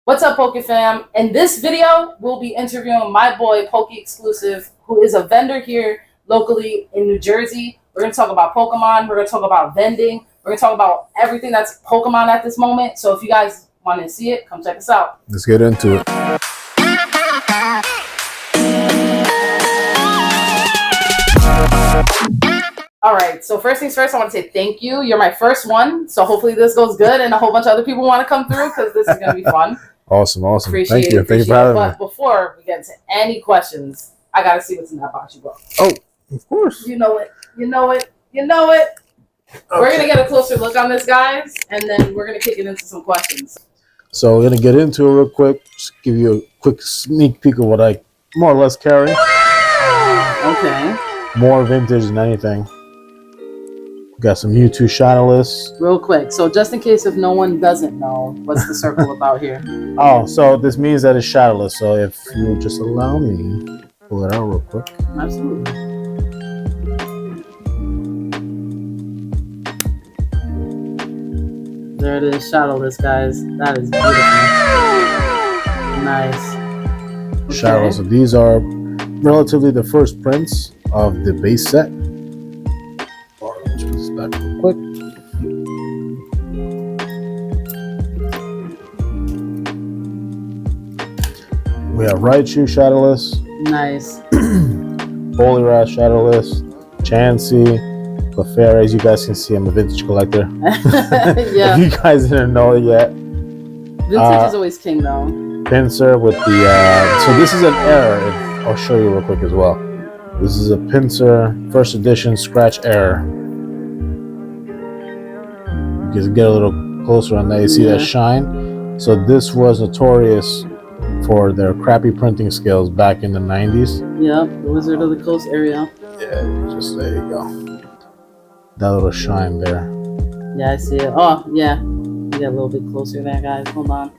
What's up, Poke fam? In this video, we'll be interviewing my boy, Pokexclusive, who is a vendor here locally in New Jersey. We're going to talk about Pokemon. We're going to talk about vending. We're going to talk about everything that's Pokemon at this moment. So if you guys want to see it, come check us out. Let's get into it. All right, so first things first, I want to say thank you. You're my first one, so hopefully this goes good and a whole bunch of other people want to come through because this is going to be fun. Awesome. Appreciate Thank you for having me. But before we get into any questions, I got to see what's in that box you brought. Oh, of course. You know it. Okay. We're going to get a closer look on this, guys, and then we're going to kick it into some questions. So we're going to get into it real quick. Just give you a quick sneak peek of what I more or less carry. Okay. More vintage than anything. Got some Mewtwo Shadowless. Real quick. So just in case if no one doesn't know, what's the circle about here? Oh, so this means that it's Shadowless. So if you just allow me, pull it out real quick. Absolutely. There it is, Shadowless, guys. That is beautiful. Nice. Okay. Shadowless. So these are relatively the first prints of the base set. Let's put this back real quick. We have Raichu Shadowless. Nice. Poliwrath Shadowless. Chansey. Clefairy. As you guys can see, I'm a vintage collector. Yeah. If you guys didn't know it yet. Vintage is always king, though. Pincer with the... so this is an error. I'll show you real quick as well. This is a Pincer first edition scratch error. You can get a little closer on that. You see that shine? So this was notorious for their crappy printing skills back in the 90s. Yep, the Wizard of the Coast area. Yeah, just there you go. That little shine there. Yeah, I see it. Oh, yeah. Get a little bit closer there, guys. Hold on.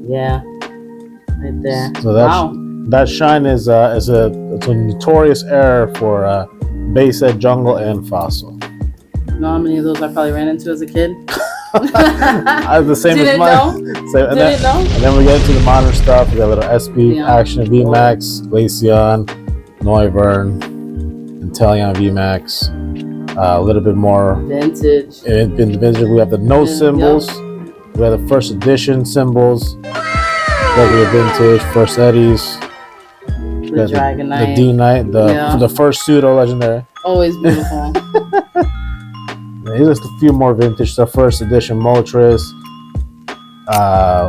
Yeah. Right there. So that shine is it's a notorious error for base set, jungle, and fossil. You know how many of those I probably ran into as a kid? I have the same Didn't as mine. Didn't know? And then we get into the modern stuff. We got a little SP, Action VMAX, Glaceon, Noivern, Inteleon VMAX. A little bit more vintage. In vintage, we have the no symbols. Yep. We have the first edition symbols. Regular vintage, first Eddies. The Dragonite. The D-Knight, the first pseudo legendary. Always beautiful. Here's just a few more vintage stuff. First edition Moltres.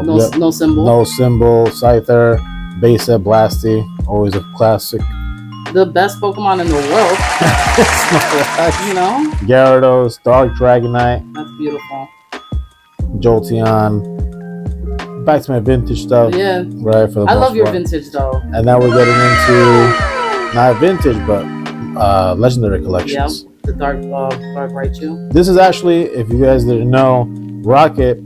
No symbol. No symbol. Scyther. Base set Blasty. Always a classic. The best Pokemon in the world. You know? Gyarados. Dark Dragonite. That's beautiful. Jolteon. Back to my vintage stuff. Yeah. Right, for the I love your vintage though. And now we're getting into not vintage but legendary collections. Yep. The dark Raichu. This is actually, if you guys didn't know, Rocket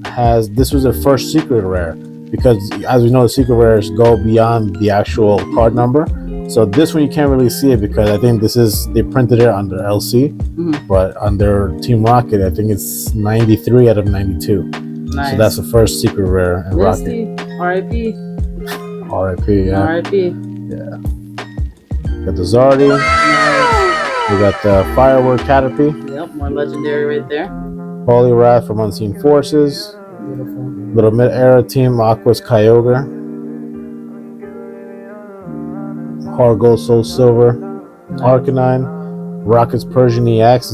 this was their first secret rare, because as we know, the secret rares go beyond the actual card number. So this one you can't really see it because I think they printed it under LC, but under Team Rocket I think it's 93 out of 92. Nice. So that's the first secret rare in Rocket. R.I.P. R.I.P. Yeah. R.I.P. Yeah. Got the Zardy. Nice. We got the Firework Caterpie. Yep, more legendary right there. Poliwrath from Unseen Forces. Beautiful. Little mid-era team, Aqua's Kyogre. Heart Gold, Soul Silver. Nice. Arcanine. Rocket's Persian EX.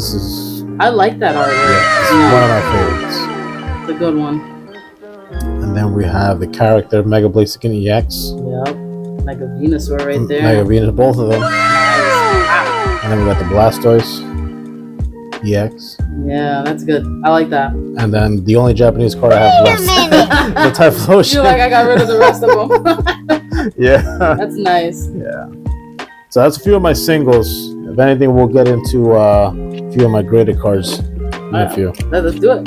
I like that artwork. Yeah, this is one of my favorites. It's a good one. And then we have the character Mega Blaziken EX. Yep. Mega Venusaur right there. Mega Venus, both of them. Nice. And then we got the Blastoise EX. Yeah, that's good. I like that. And then the only Japanese card I have left, the Typhlosion. You're like, I got rid of the rest of them. Yeah. That's nice. Yeah. So that's a few of my singles. If anything, we'll get into a few of my graded cards in a few. Let's do it.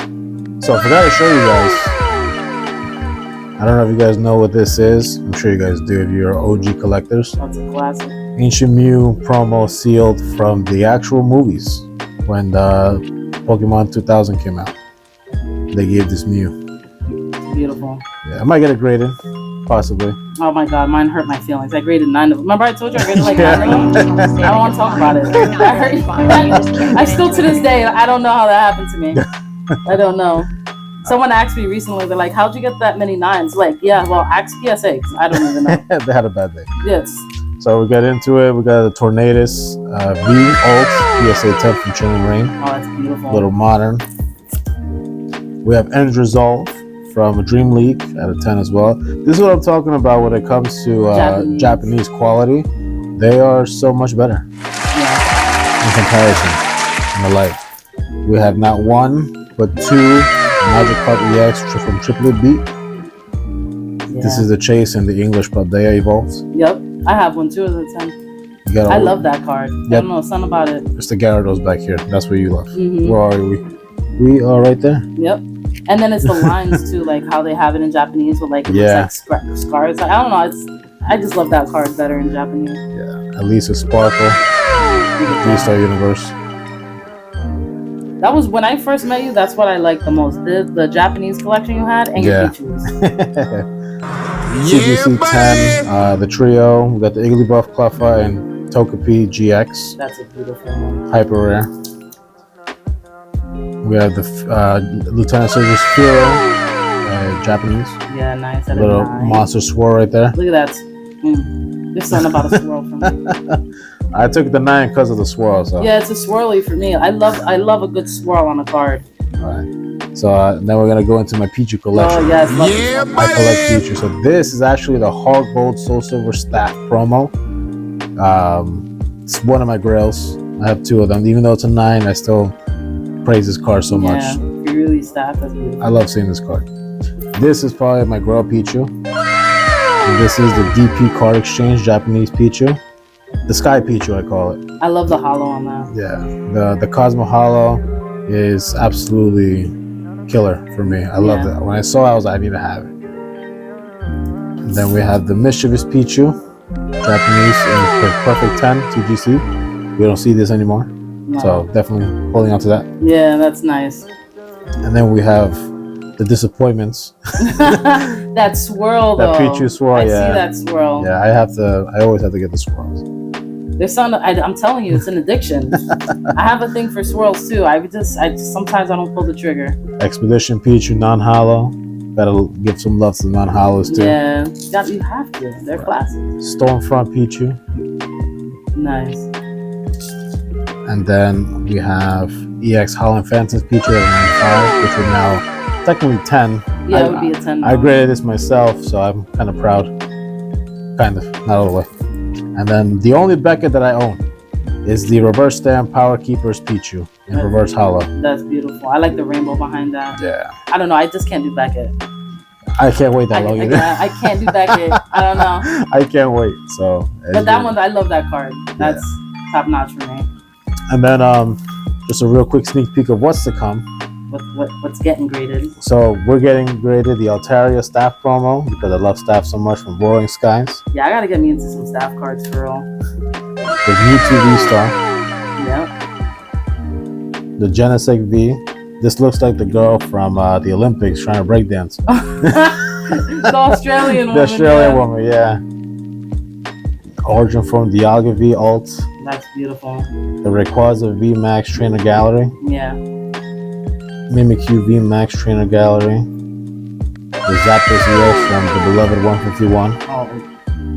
So I forgot to show you guys. I don't know if you guys know what this is. I'm sure you guys do if you're OG collectors. That's a classic. Ancient Mew promo sealed from the actual movies when the Pokemon 2000 came out. They gave this Mew. Beautiful. Yeah, I might get it graded, possibly. Oh my god, mine hurt my feelings. I graded 9 of them. Remember I told you I graded like 9 of them? I don't want to talk about it. I still to this day, I don't know how that happened to me. I don't know. Someone asked me recently, they're like, how'd you get that many 9s? Like, yeah, well, ask PSA, 'cause I don't even know. They had a bad day. Yes. So we got into it. We got the Tornadus V Ult PSA 10 from Chilling Rain. Oh, that's beautiful. A little modern. We have End Resolve from Dream League out of 10 as well. This is what I'm talking about when it comes to Japanese quality. They are so much better in comparison in the light. We have not one, but 2 Magic Card EX from Triplet Beat. Yeah. This is the Chase and the English Paldea Evolved. Yep, I have one too as a 10. I love that card. Yep. I don't know, something about it. It's the Gyarados back here. That's where you love. Mm-hmm. Where are we? We are right there. Yep. And then it's the lines too, like how they have it in Japanese with like, it's like scars. Like, I don't know. I just love that card better in Japanese. Yeah, at least a Sparkle. 3-star universe. That was when I first met you. That's what I liked the most. The Japanese collection you had and your Pichus. TGC 10, the trio. We got the Igglybuff, Cleffa, and Togepi GX. That's a beautiful one. Hyper rare. We have the Lieutenant Surge's Furo, Japanese. Yeah, nice. A little monster swirl right there. Look at that. There's something about a swirl for me. I took the 9 because of the swirl. So. Yeah, it's a swirly for me. I love a good swirl on a card. All right. So now we're gonna go into my Pichu collection. Oh yes, I collect Pichu. So this is actually the Hard Gold Soul Silver Staff promo. It's one of my grails. I have 2 of them. Even though it's a 9, I still praise this card so much. Yeah, really staff. That's beautiful. I love seeing this card. This is probably my grail Pichu. And this is the DP Card Exchange Japanese Pichu. The Sky Pichu, I call it. I love the hollow on that. Yeah, the Cosmo Hollow is absolutely killer for me. I love that. When I saw it, I was like, I need to have it. And then we have the Mischievous Pichu, Japanese in Perfect 10 TGC. We don't see this anymore, so definitely holding on to that. Yeah, that's nice. And then we have the Disappointments. That swirl, though. That Pichu swirl, I see that swirl. Yeah, I always have to get the swirls. There's something, I'm telling you, it's an addiction. I have a thing for swirls too. I just sometimes I don't pull the trigger. Expedition Pichu non-hollow. Gotta give some love to the non-hollows too. Yeah, you have to. They're classic. Stormfront Pichu. Nice. And then we have EX Holland Phantoms Pichu at 95, which are now technically 10. Yeah, it would be a 10 now. I graded this myself, so I'm kind of proud. Kind of, not all the way. And then the only Beckett that I own is the Reverse Stamp Power Keepers Pichu in Reverse Hollow. That's beautiful. I like the rainbow behind that. Yeah. I don't know. I just can't do Beckett. I can't wait that long either. I can't do Beckett. I don't know. I can't wait. So. But that one, I love that card. That's top notch for me. And then just a real quick sneak peek of what's to come. What's getting graded? So we're getting graded the Altaria staff promo because I love staff so much from Roaring Skies. Yeah, I gotta get me into some staff cards for real. The Mewtwo V-Star. Yep. The Genesect V. This looks like the girl from the Olympics trying to breakdance. The Australian woman. The Australian woman, yeah. Origin from Dialga V Alt. That's beautiful. The Rayquaza V Max Trainer Gallery. Yeah. Mimikyu V Max Trainer Gallery. The Zapdos EX from the beloved 151. Oh.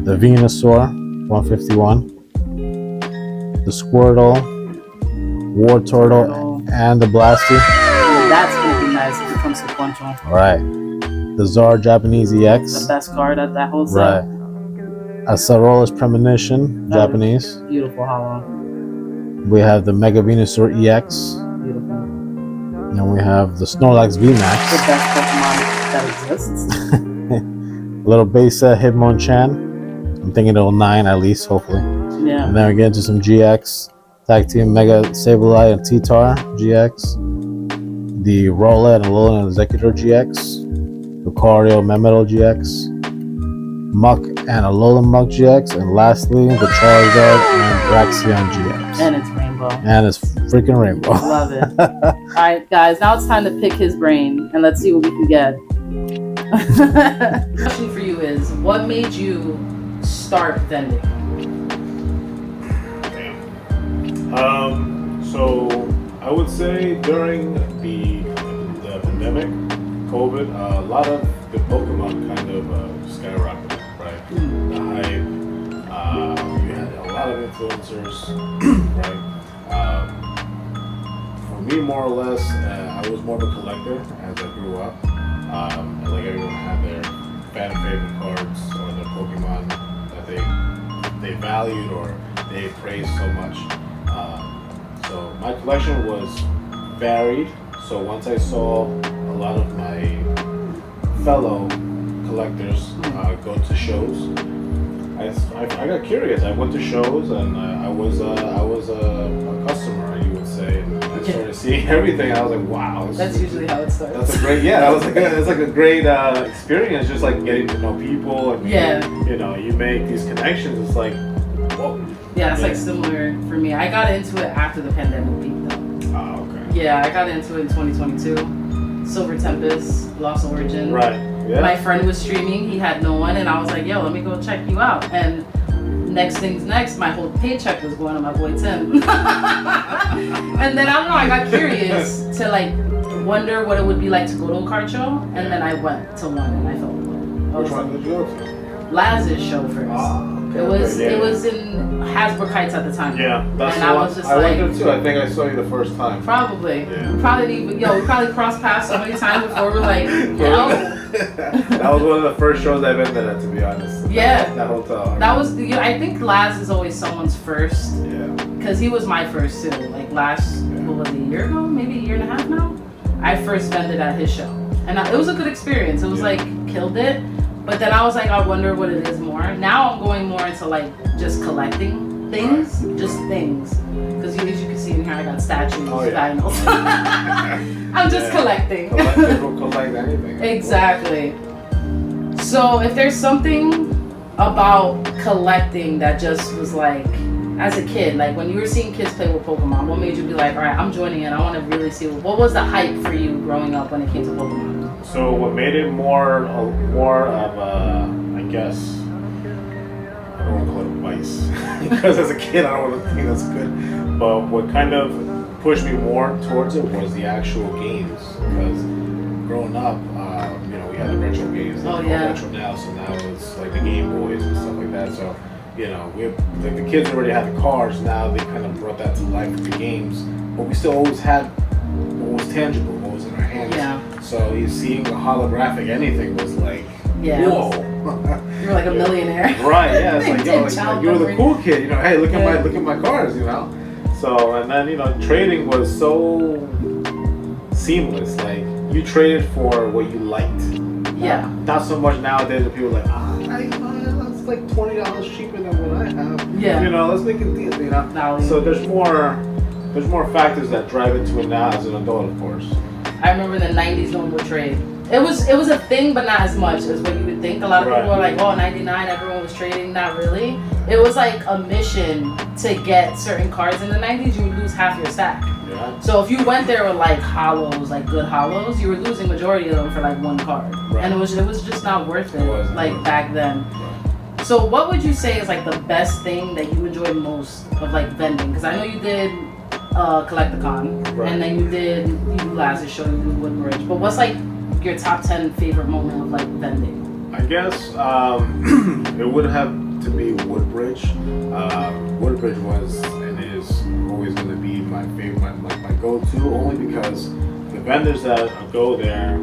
The Venusaur 151. The Squirtle, War Turtle, and the Blasty. That's gonna be nice if it becomes sequential. Right. The Zar Japanese EX. The best card at that whole set. Right. A Sarola's Premonition, Japanese. Beautiful hollow. We have the Mega Venusaur EX. Beautiful. And we have the Snorlax VMAX. The best Pokemon that exists. Little base set Hitmonchan. I'm thinking it'll 9 at least, hopefully. Yeah. And then we get into some GX. Tag Team Mega Sableye and T-Tar GX. The Rowlet and Alolan Executor GX. Lucario Memetal GX. Muck and Alolan Muck GX. And lastly, the Charizard and Braxion GX. And it's rainbow. And it's freaking rainbow. Love it. Alright, guys, now it's time to pick his brain and let's see what we can get. Question for you is, what made you start vending? So I would say during the pandemic, COVID, a lot of the Pokemon kind of skyrocketed, right? The hype, you had a lot of influencers, right? For me, more or less, I was more of a collector as I grew up. Like everyone had their fan favorite cards or their Pokemon that they valued or they praised so much. So my collection was varied. So once I saw a lot of my fellow collectors go to shows, I got curious. I went to shows and I was a customer, you would say. And I started seeing everything. And I was like, wow. That's usually how it starts. That's a great, yeah. That was like it's like a great experience, just like getting to know people and you know, you make these connections. It's like, whoa. Yeah, it's like similar for me. I got into it after the pandemic peaked though. Oh, okay. Yeah, I got into it in 2022. Silver Tempest, Lost Origin. Right. Yeah. My friend was streaming, he had no one, and I was like, yo, let me go check you out. And next thing's next, my whole paycheck was going to my boy Tim. And then I don't know, I got curious to like wonder what it would be like to go to a card show, and then I went to one and I felt good. Which one did you go to? Laz's show first. It was in Hasbrook Heights at the time. Yeah, that's and the I one. was just I like, went there too. I think I saw you the first time. Probably. Yeah. We probably crossed paths so many times before we're like, yo. That was one of the first shows I've been at, to be honest. Yeah. That hotel. That was, I think Laz is always someone's first. Yeah. Because he was my first too. Like what was it, a year ago? Maybe a year and a half now? I first vended at his show. And it was a good experience. It was like, killed it. But then I was like, I wonder what it is more. Now I'm going more into like just collecting things, just things. Because as you can see in here, I got statues, vinyls. I'm just collecting. Collect anything. Exactly. So if there's something about collecting that just was like, as a kid, like when you were seeing kids play with Pokemon, what made you be like, all right, I'm joining in. I want to really see what was the hype for you growing up when it came to Pokemon? So what made it more of a, I guess, I don't want to call it a vice, because as a kid I don't want to think that's good, but what kind of pushed me more towards it was the actual games, because growing up, you know, we had the retro games, retro now, so now it's like the Game Boys and stuff like that, so you know, like the kids already had the cars, now they kind of brought that to life with the games, but we still always had what was tangible, what was in our hands. Yeah. So you seeing a holographic anything was like, whoa. You were like a millionaire. Right, yeah, it's like, yo, like you were the cool kid, you know, hey, look at my cars, you know. So, and then, you know, trading was so seamless, like you traded for what you liked. Yeah. Not so much nowadays where people are like, it's like $20 cheaper than what I have. Yeah. You know, let's make a deal, you know. So there's more factors that drive into it now as an adult, of course. I remember in the 90s no one would trade. It was a thing, but not as much as what you would think. A lot of people are like, oh, 99, everyone was trading. Not really. It was like a mission to get certain cards. In the 90s, you would lose half your stack. Yeah. So if you went there with like hollows, like good hollows, you were losing majority of them for like one card. Right. And it was just not worth it, like back then. Right. So what would you say is like the best thing that you enjoyed most of like vending? Because I know you did Collect-a-Con, and then you do Laz's show, you do Woodbridge. But what's like your top 10 favorite moment of like vending? I guess it would have to be Woodbridge. Woodbridge was and is always going to be my favorite, my go-to, only because the vendors that go there,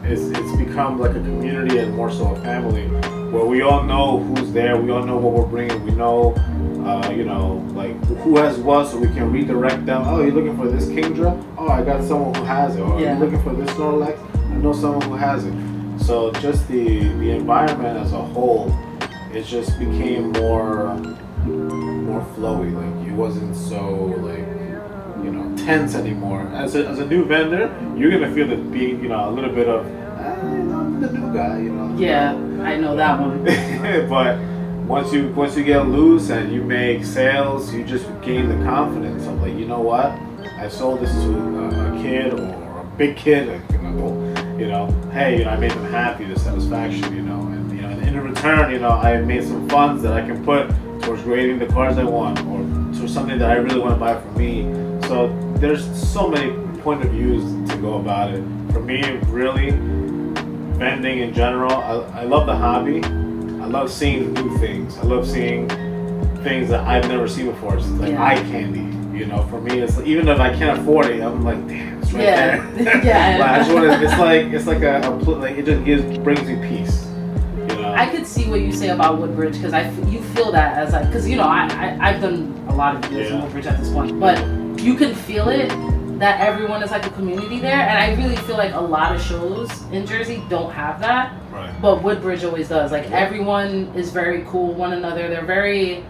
it's become like a community and more so a family, where we all know who's there, we all know what we're bringing, we know, you know, like who has what, so we can redirect them. Oh, you're looking for this Kingdra? Oh, I got someone who has it. Or you're looking for this Snorlax? I know someone who has it. So just the environment as a whole, it just became more flowy. Like it wasn't so like, you know, tense anymore. As a new vendor, you're gonna feel it being, you know, a little bit of I'm the new guy, you know. Yeah, I know that one. But once you get loose and you make sales, you just gain the confidence of like, you know what, I sold this to a kid or a big kid, like an adult, you know, hey, you know, I made them happy, the satisfaction, you know, and you know, in return, you know, I made some funds that I can put towards grading the cards I want, or to something that I really want to buy for me. So there's so many point of views to go about it. For me, really, vending in general, I love the hobby. I love seeing new things. I love seeing things that I've never seen before. It's like eye candy. You know, for me, it's even if I can't afford it, I'm like, damn, it's right there. Yeah. But I just want to. It's like like it just brings you peace. You know. I could see what you say about Woodbridge because you feel that as like because you know I've done a lot of deals in Woodbridge at this point, but you can feel it that everyone is like a community there, and I really feel like a lot of shows in Jersey don't have that. Right. But Woodbridge always does. Like everyone is very cool with one another. They're very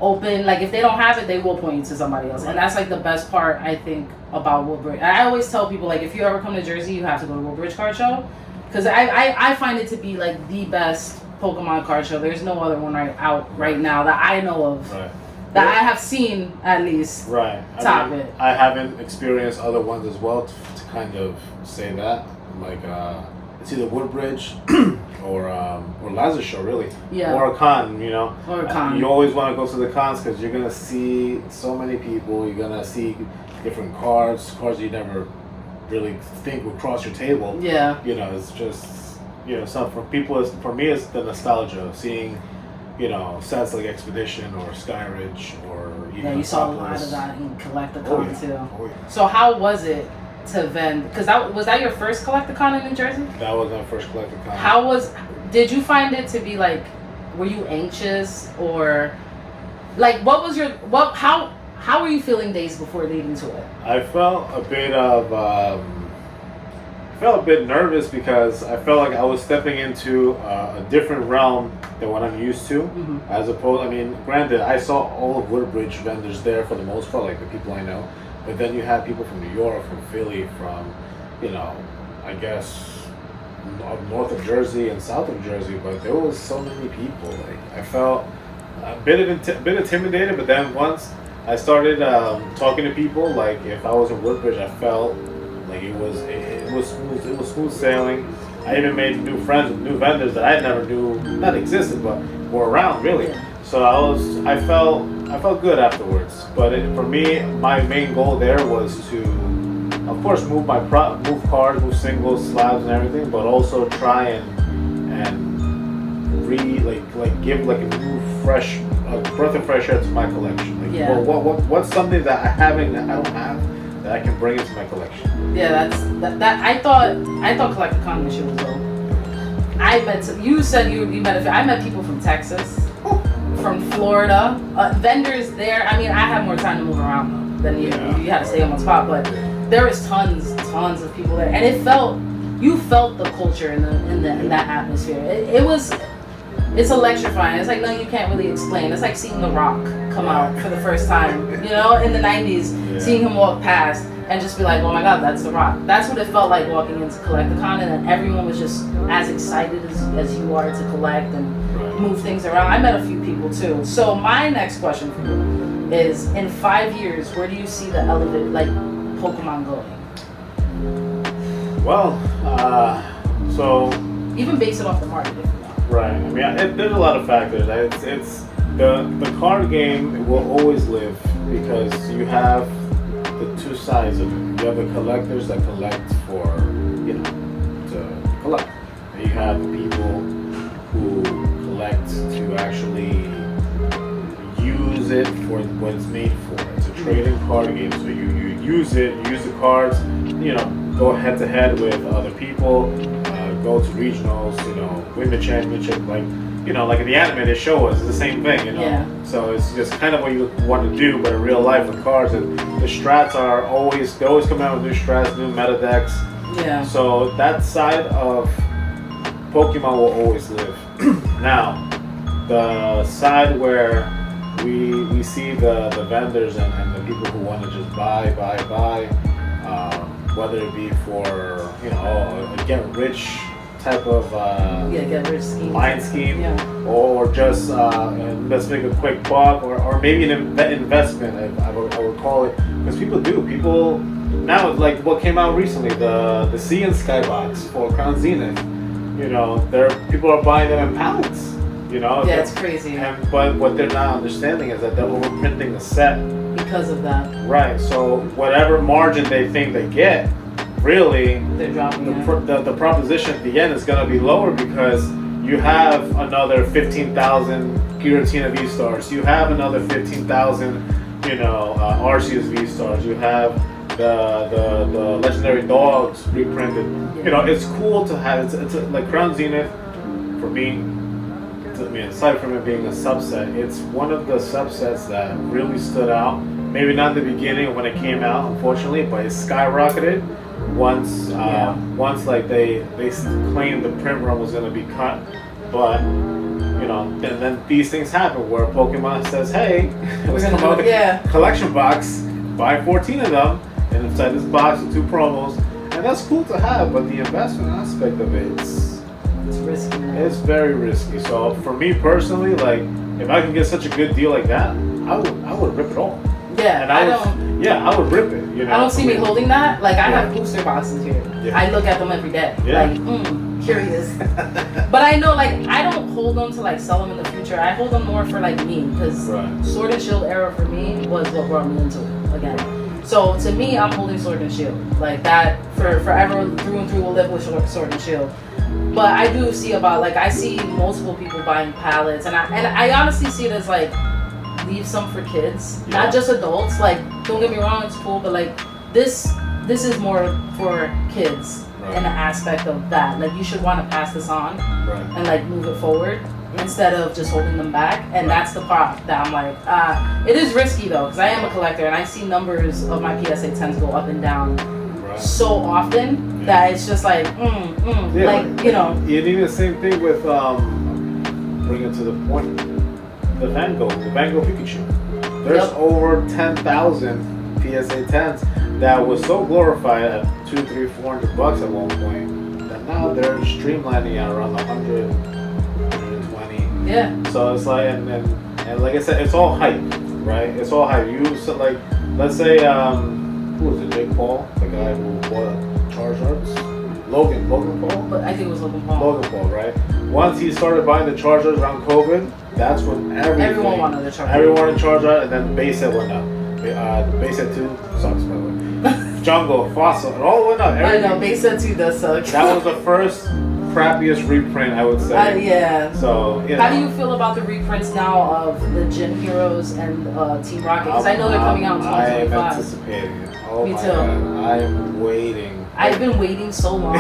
open. Like if they don't have it, they will point you to somebody else, and that's like the best part I think about Woodbridge. I always tell people like if you ever come to Jersey, you have to go to Woodbridge Card Show because I find it to be like the best Pokemon card show. There's no other one out right now that I know of. Right. That I have seen at least. Right. Top it. I haven't experienced other ones as well to kind of say that. Like it's either Woodbridge or Lazarus Show really. Yeah. Or a con, you know. Or a con. You always want to go to the cons because you're gonna see so many people. You're gonna see different cards you never really think would cross your table. Yeah. You know, it's just so for people, for me, it's the nostalgia of seeing. You know, sets like Expedition or Skyridge or even you saw a lot of that in Collecticon too. Oh, yeah. So how was it to vend? Because was that your first Collecticon in New Jersey? That was my first Collecticon. Did you find it to be like, were you anxious or like how were you feeling days before leading to it? I felt a bit nervous because I felt like I was stepping into a different realm than what I'm used to. Mm-hmm. As opposed, I mean, granted, I saw all of Woodbridge vendors there for the most part, like the people I know. But then you have people from New York, from Philly, from, you know, I guess north of Jersey and south of Jersey. But there was so many people. Like I felt a bit intimidated. But then once I started talking to people, like if I was in Woodbridge, I felt like it was smooth sailing. I even made new friends with new vendors that I never knew not existed, but were around really. So I felt good afterwards. But for me, my main goal there was to, of course, move cards, move singles, slabs, and everything, but also try and give like a new fresh breath of fresh air to my collection. Like, what's something that I don't have that I can bring into my collection. Yeah, that I thought Collecticon this year was dope. I met people from Texas, from Florida, vendors there. I mean, I have more time to move around though than you. You had to stay on one spot, but there was tons of people there, and you felt the culture in that atmosphere. It's electrifying. It's like no, you can't really explain. It's like seeing The Rock come out for the first time, you know, in the 90s, seeing him walk past and just be like, oh my God, that's The Rock. That's what it felt like walking into Collecticon, and then everyone was just as excited as you are to collect and move things around. I met a few people too. So my next question for you is, in 5 years, where do you see the elevated, like, Pokemon going? Well, so... Even base it off the market, if you know. Right. I mean, there's a lot of factors. It's the card game will always live because you have the two sides of it. You have the collectors that collect for, to collect. And you have the people who collect to actually use it for what it's made for. It's a trading card game, so you use the cards, go head to head with other people. Go to regionals, win the championship, like in the anime they show us, it's the same thing, Yeah. So it's just kind of what you want to do, but in real life with cards, and the strats they always come out with new strats, new meta decks. Yeah. So that side of Pokemon will always live. Now, the side where we see the vendors and the people who want to just buy, whether it be for a get rich type of get rich scheme. mind scheme, or just let's make a quick buck, or maybe an investment. I would call it, because people now like what came out recently, the Sea and Skybox for Crown Zenith. You know, people are buying them in pallets. You know, yeah, it's crazy. But what they're not understanding is that they're overprinting the set because of that. Right. So whatever margin they think they get, really, they're dropping the proposition at the end is going to be lower because you have another 15,000 Giratina V stars. You have another 15,000, Arceus V stars. You have the legendary dogs reprinted. Yeah. You know, it's cool to have. It's like Crown Zenith for me. Aside from it being a subset, it's one of the subsets that really stood out. Maybe not in the beginning when it came out, unfortunately, but it skyrocketed once like they claimed the print run was going to be cut. But then these things happen where Pokemon says, "Hey, let's come out with a collection box, buy 14 of them, and inside this box with 2 promos," and that's cool to have. But the investment aspect of it's risky. It's very risky. So for me personally, like if I can get such a good deal like that, I would rip it all. Yeah, and I would rip it. You know, I don't see me holding that. Like I have booster boxes here. Yeah. I look at them every day. Yeah. Like, curious. But I know, like, I don't hold them to like sell them in the future. I hold them more for like me, because Sword and Shield era for me was what brought me into it again. So to me, I'm holding Sword and Shield. Like that for forever, through and through, will live with Sword and Shield. But I do see I see multiple people buying pallets, and I honestly see it as like, leave some for kids, not just adults. Like, don't get me wrong, it's cool, but like this is more for kids in the aspect of that. Like, you should want to pass this on and like move it forward instead of just holding them back. And that's the part that I'm like, it is risky though, because I am a collector and I see numbers of my PSA 10s go up and down so often that it's just like, like, you know. You need the same thing with, bring it to the point, the Van Gogh Pikachu. There's over 10,000 PSA 10s that was so glorified at $200, $300, $400 at one point that now they're streamlining at around 100, 120. Yeah. So it's like, and like I said, it's all hype, right? It's all hype. Like, let's say, who was it? Jake Paul, the guy who bought Charizards. Logan Paul. But I think it was Logan Paul. Logan Paul, right? Once he started buying the Charizards around COVID, that's when everyone wanted the Charizard. Everyone wanted Charizard, and then base set went up. The base set 2 sucks, by the way. Jungle, Fossil, it all went up. I know, base set 2 does suck. That was the first crappiest reprint, I would say. Yeah. So, How do you feel about the reprints now of the Gym Heroes and Team Rocket? Because I know they're coming out in 2025. I am anticipating it. Oh Me my too. God. I am waiting. I've been waiting so long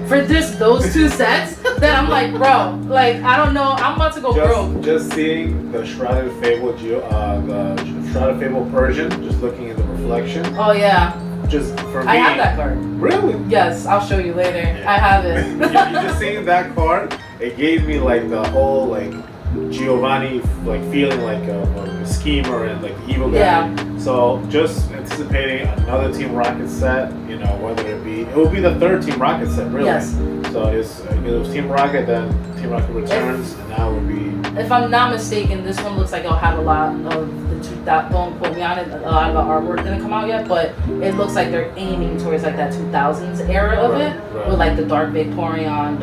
for those 2 sets that I'm like, bro, like, I don't know, I'm about to go broke. Just seeing the Shrouded Fable, the Shrouded Fable Persian, just looking at the reflection. Oh yeah. Just for me. I have that card. Really? Yes, I'll show you later. Yeah. I have it. you just seeing that card, it gave me like the whole like Giovanni like feeling like a schemer and like the evil guy. Yeah. So just anticipating another Team Rocket set, whether it will be the 3rd Team Rocket set, really. Yes. So it was Team Rocket, then Team Rocket Returns, and now it would be. If I'm not mistaken, this one looks like it'll have a lot of don't quote me on it, a lot of the artwork didn't come out yet, but it looks like they're aiming towards like that 2000s era of it, with like the Dark Vaporeon,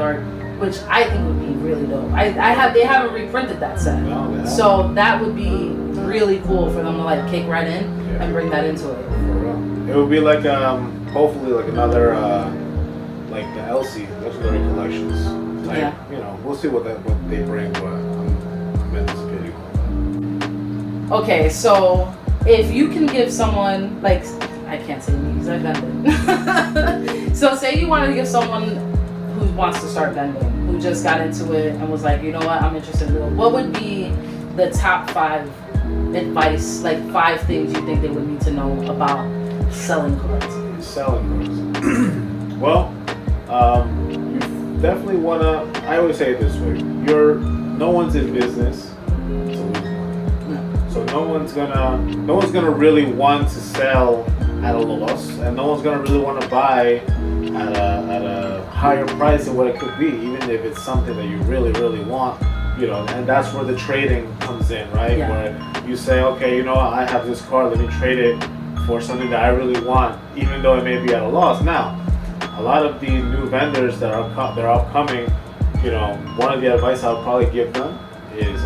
which I think would be really dope. They haven't reprinted that set, so that would be really cool for them to like kick right in and bring that into it. It would be like hopefully like another like the Elsie Legendary Collections type. We'll see what they bring, but I'm anticipating all that. Okay, so if you can give someone, like, I can't say me because I vended. So say you wanted to give someone who wants to start vending, who just got into it and was like, you know what, I'm interested in it. What would be the top 5 advice, like 5 things you think they would need to know about selling cards? Selling cards. Well, you definitely wanna. I always say it this way: no one's in business to lose money. So no one's gonna really want to sell at a loss, and no one's gonna really want to buy at a higher price than what it could be, even if it's something that you really, really want. And that's where the trading comes in, right? Yeah. Where you say, okay, I have this card, let me trade it for something that I really want, even though it may be at a loss. Now, a lot of the new vendors that are they're upcoming, one of the advice I'll probably give them is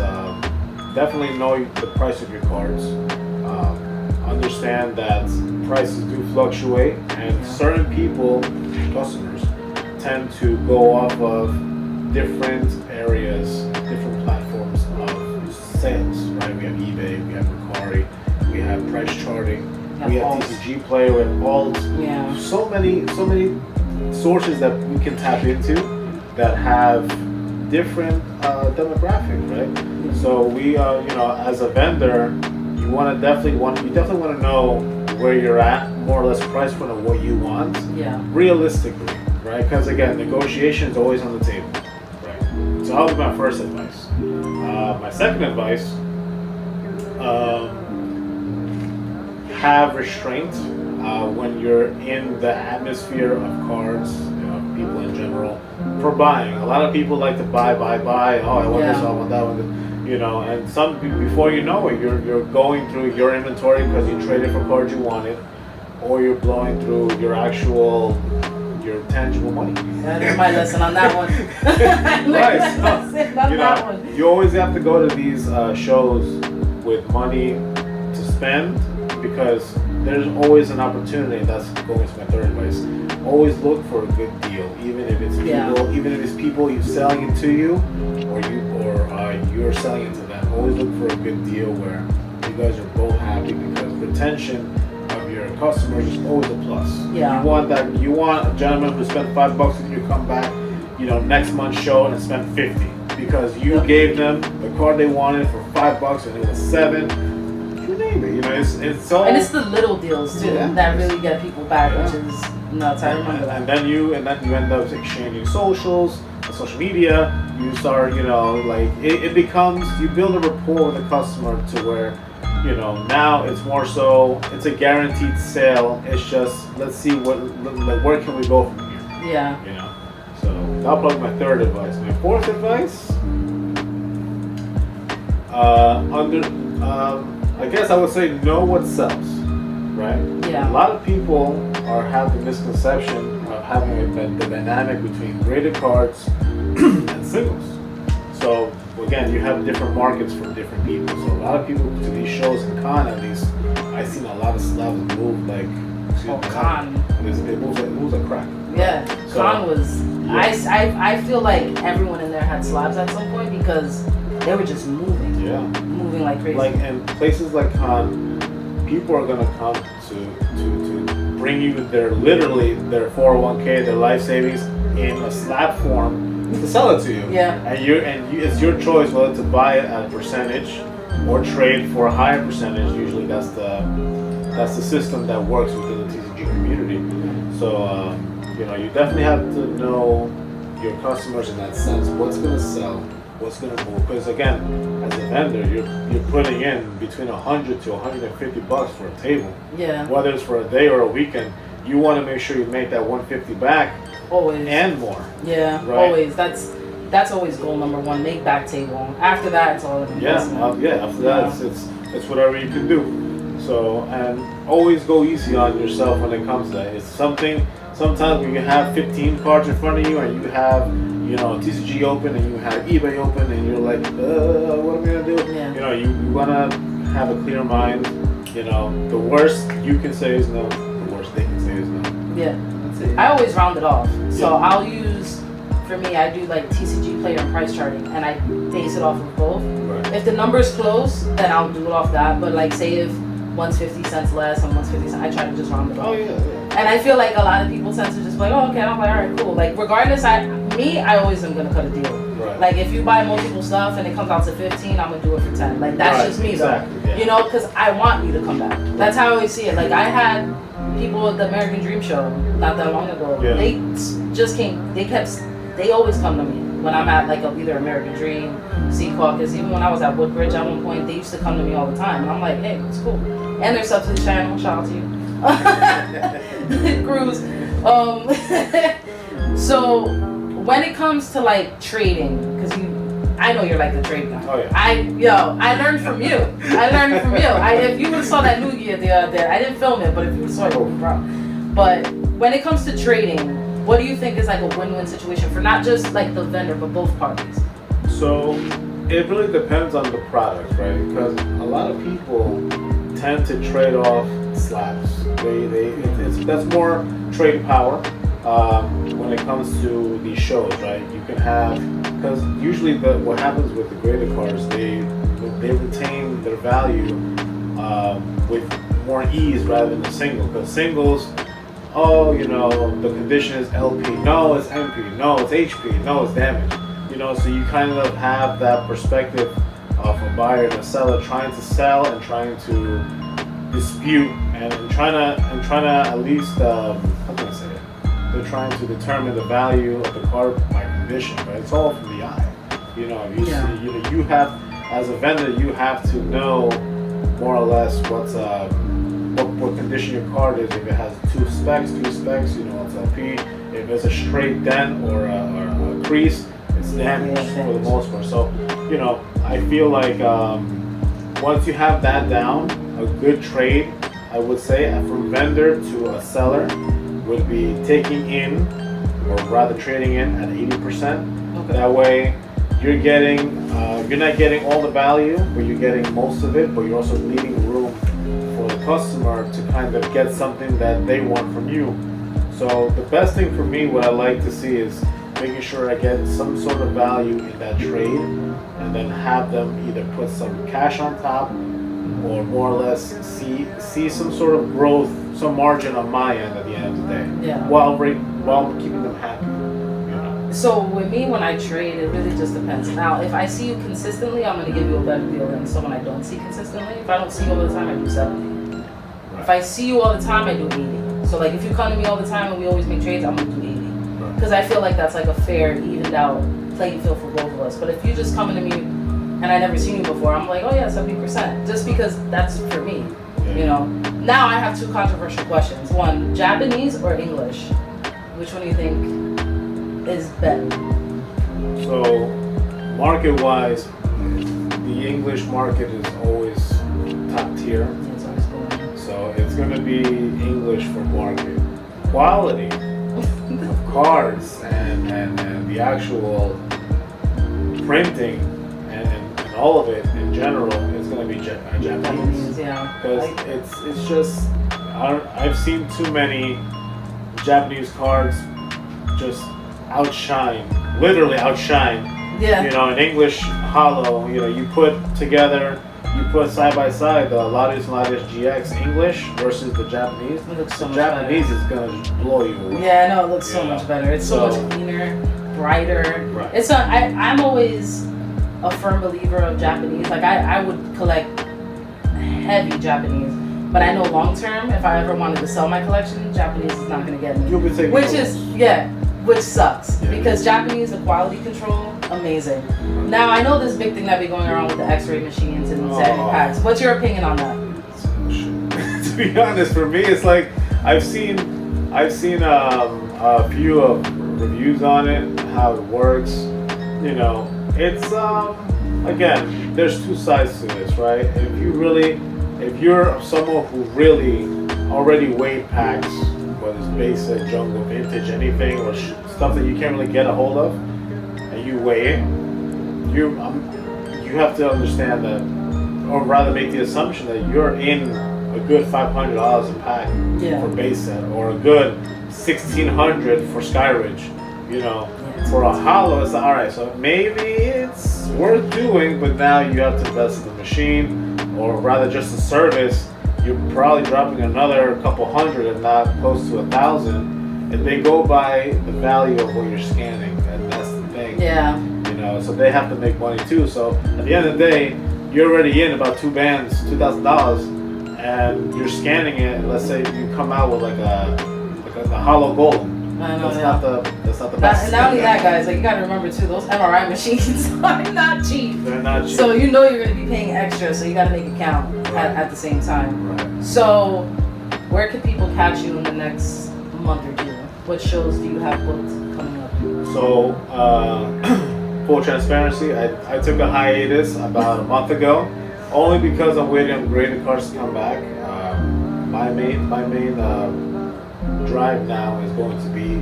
definitely know the price of your cards. Understand that prices do fluctuate, and certain people, customers, tend to go off of different areas, different platforms of sales, right? We have eBay, we have Mercari, we have price charting, we have TCGPlayer, we have Alt. Yeah. So many sources that we can tap into that have different demographic, right? So we, as a vendor, you definitely want to know where you're at, more or less price point of what you want, realistically, right? Because again, negotiation is always on the table, right? So that would be my first advice. My second advice, have restraint when you're in the atmosphere of cards, people in general, for buying. A lot of people like to buy. Oh, I want this, I want that one. And before you know it, you're going through your inventory because you traded for cards you wanted, or you're blowing through your tangible money. I learned my lesson on that one. Right. You always have to go to these shows with money to spend, because there's always an opportunity. That's going to my third advice. Always look for a good deal, even if it's people you selling it to you, or you're selling it to them. Always look for a good deal where you guys are both happy, because retention of your customers is always a plus. Yeah. You want a gentleman who spent $5 with you come back, next month's show and spent $50 because you gave them the card they wanted for $5 and it was $7. You name it. It's all. And it's the little deals too that really get people back, which is nuts. I remember that. And then you end up exchanging socials, social media. You start, it becomes, you build a rapport with the customer to where, now it's more so, it's a guaranteed sale. It's just, let's see where can we go from here? Yeah. So that'll probably be my third advice. My fourth advice, I guess I would say know what sells, right? Yeah. A lot of people have the misconception of having the dynamic between graded cards and singles. So again, you have different markets for different people. So a lot of people to these shows in con, at least, I've seen a lot of slabs move like. Con. It moves like crack. Yeah. So, con was. Yeah. I feel like everyone in there had slabs at some point because they were just moving. Yeah. Moving like crazy. Like in places like con, people are gonna come to bring you their 401k, their life savings in a slab form to sell it to you. Yeah. And it's your choice whether to buy it at a percentage or trade for a higher percentage. Usually that's the system that works within the TCG community. So you definitely have to know your customers in that sense. What's gonna sell? What's gonna move? Because again, as a vendor, you're putting in between $100 to $150 for a table. Yeah. Whether it's for a day or a weekend, you want to make sure you make that $150 back. Always. And more. Yeah. Right? Always. That's always goal number one. Make back table. After that, it's all an investment. After that, it's whatever you can do. So, and always go easy on yourself when it comes to that. It's something. Sometimes when you have 15 cards in front of you and you have, TCG open and you have eBay open and you're like, what am I gonna do? Yeah. You wanna have a clear mind. The worst you can say is no. The worst they can say is no. Yeah. That's it. I always round it off. So I'll use, for me, I do like TCGPlayer and price charting, and I base it off of both. Right. If the number's close, then I'll do it off that. But like, say if one's 50 cents less and one's 50 cents, I try to just round it off. Oh yeah. And I feel like a lot of people tend to just be like, oh, okay. I'm like, all right, cool. Like, regardless, I always am gonna cut a deal. Right. Like, if you buy multiple stuff and it comes out to 15, I'm gonna do it for 10. Like, that's just me, though. Yeah. Because I want you to come back. That's how I always see it. Like, I had people at the American Dream Show not that long ago. Yeah. They just came. They always come to me when I'm at like either American Dream, Sea Caucus. Even when I was at Woodbridge at one point, they used to come to me all the time, and I'm like, hey, it's cool. And they're sub to the channel. Shout out to you. Cruise. So when it comes to like trading, because I know you're like the trade guy. Oh yeah. I learned from you. If you would have saw that new year the other day, I didn't film it, but if you would have saw it, bro. But when it comes to trading, what do you think is like a win-win situation for not just like the vendor, but both parties? So it really depends on the product, right? Because a lot of people tend to trade off slabs. That's more trade power when it comes to these shows, right? You can have, because usually what happens with the graded cards, they retain their value with more ease rather than the single. Because singles, the condition is LP, no, it's MP, no, it's HP, no, it's damage. So you kind of have that perspective of a buyer and a seller trying to sell and trying to dispute and trying to at least how can I say it? They're trying to determine the value of the card by condition, but it's all from the eye. You have, as a vendor, you have to know more or less what condition your card is. If it has two specs, it's LP. If it's a straight dent or a crease, it's damaged for the most part. So, I feel like once you have that down, a good trade, I would say, from vendor to a seller would be taking in, or rather trading in at 80%. Okay. That way, you're not getting all the value, but you're getting most of it, but you're also leaving room for the customer to kind of get something that they want from you. So the best thing for me, what I like to see is making sure I get some sort of value in that trade, and then have them either put some cash on top, or more or less see some sort of growth, some margin on my end at the end of the day, while keeping them happy. So with me, when I trade, it really just depends. Now, if I see you consistently, I'm going to give you a better deal than someone I don't see consistently. If I don't see you all the time, I do 70. Right. If I see you all the time, I do 80. So like if you come to me all the time and we always make trades, I'm going to do 80. Because I feel like that's like a fair, evened out playing field for both of us. But if you just come to me and I never seen you before, I'm like, oh yeah, 70%. Just because that's for me, Now I have two controversial questions. One, Japanese or English? Which one do you think is better? So, market-wise, the English market is always top tier. So it's going to be English for market. Quality of cards and the actual printing and all of it in general is going to be Japanese. Because it's just, I've seen too many Japanese cards just literally outshine. An English hollow, you put side by side the Latios and Latios GX English versus the Japanese. It looks so much Japanese better. is gonna just blow you away. Yeah, I know, it looks so much better. It's so much cleaner, brighter. Right. It's not. I'm always a firm believer of Japanese. Like I would collect heavy Japanese. But I know long term, if I ever wanted to sell my collection, Japanese is not gonna get me. You'll be taking which sucks because Japanese, the quality control, amazing. Now I know this big thing that be going around with the X-ray machines and setting packs. What's your opinion on that? To be honest, for me, it's like I've seen a few of reviews on it, how it works. It's again, there's two sides to this, right? If you're someone who really already weighed packs, whether it's basic, jungle, vintage, anything, or stuff that you can't really get a hold of, and you weigh it, you have to understand that, or rather make the assumption that you're in a good $500 a pack for base set, or a good $1,600 for Skyridge. For a hollow, it's alright. So maybe it's worth doing, but now you have to invest in the machine, or rather just the service. You're probably dropping another couple hundred and not close to 1,000, and they go by the value of what you're scanning, and that's the thing. So they have to make money too. So at the end of the day, you're already in about two bands, $2,000, and you're scanning it. And let's say you come out with like a hollow gold. That's not the best. And not only that, guys, like you gotta remember too, those MRI machines are not cheap. They're not cheap. So you're gonna be paying extra, so you gotta make it count at the same time. Right. So where can people catch you in the next month or two? What shows do you have booked coming up? So full transparency, I took a hiatus about a month ago, only because I'm waiting on graded cards to come back. My main drive now is going to be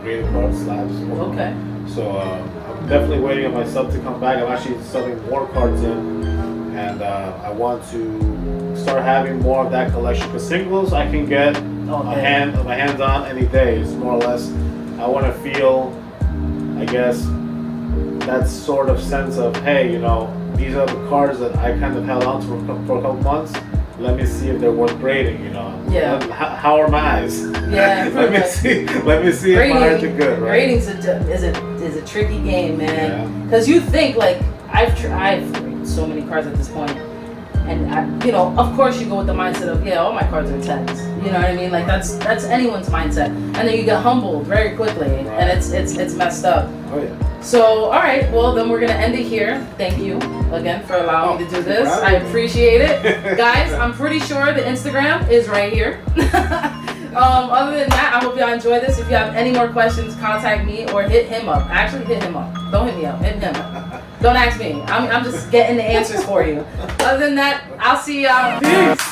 graded card slabs. Okay. So I'm definitely waiting on my sub to come back. I'm actually subbing more cards in, and I want to start having more of that collection. Because singles I can get my hands on any day. It's more or less I want to feel, I guess, that sort of sense of, hey, you know, these are the cards that I kind of held on to for a couple months. Let me see if they're worth grading, you know. Yeah. How are my eyes? Yeah. Let me see if my eyes are good, right? Grading's is a tricky game, man. Because you think, like, I've graded so many cards at this point, and you know, of course you go with the mindset of, yeah, all my cards are 10s. You know what I mean? Like that's anyone's mindset, and then you get humbled very quickly, and it's messed up. Oh yeah. So, all right, well, then we're going to end it here. Thank you again for allowing me to do this. I appreciate it. Guys, I'm pretty sure the Instagram is right here. Other than that, I hope y'all enjoy this. If you have any more questions, contact me or hit him up. Actually, hit him up. Don't hit me up. Hit him up. Don't ask me. I'm just getting the answers for you. Other than that, I'll see y'all. Peace.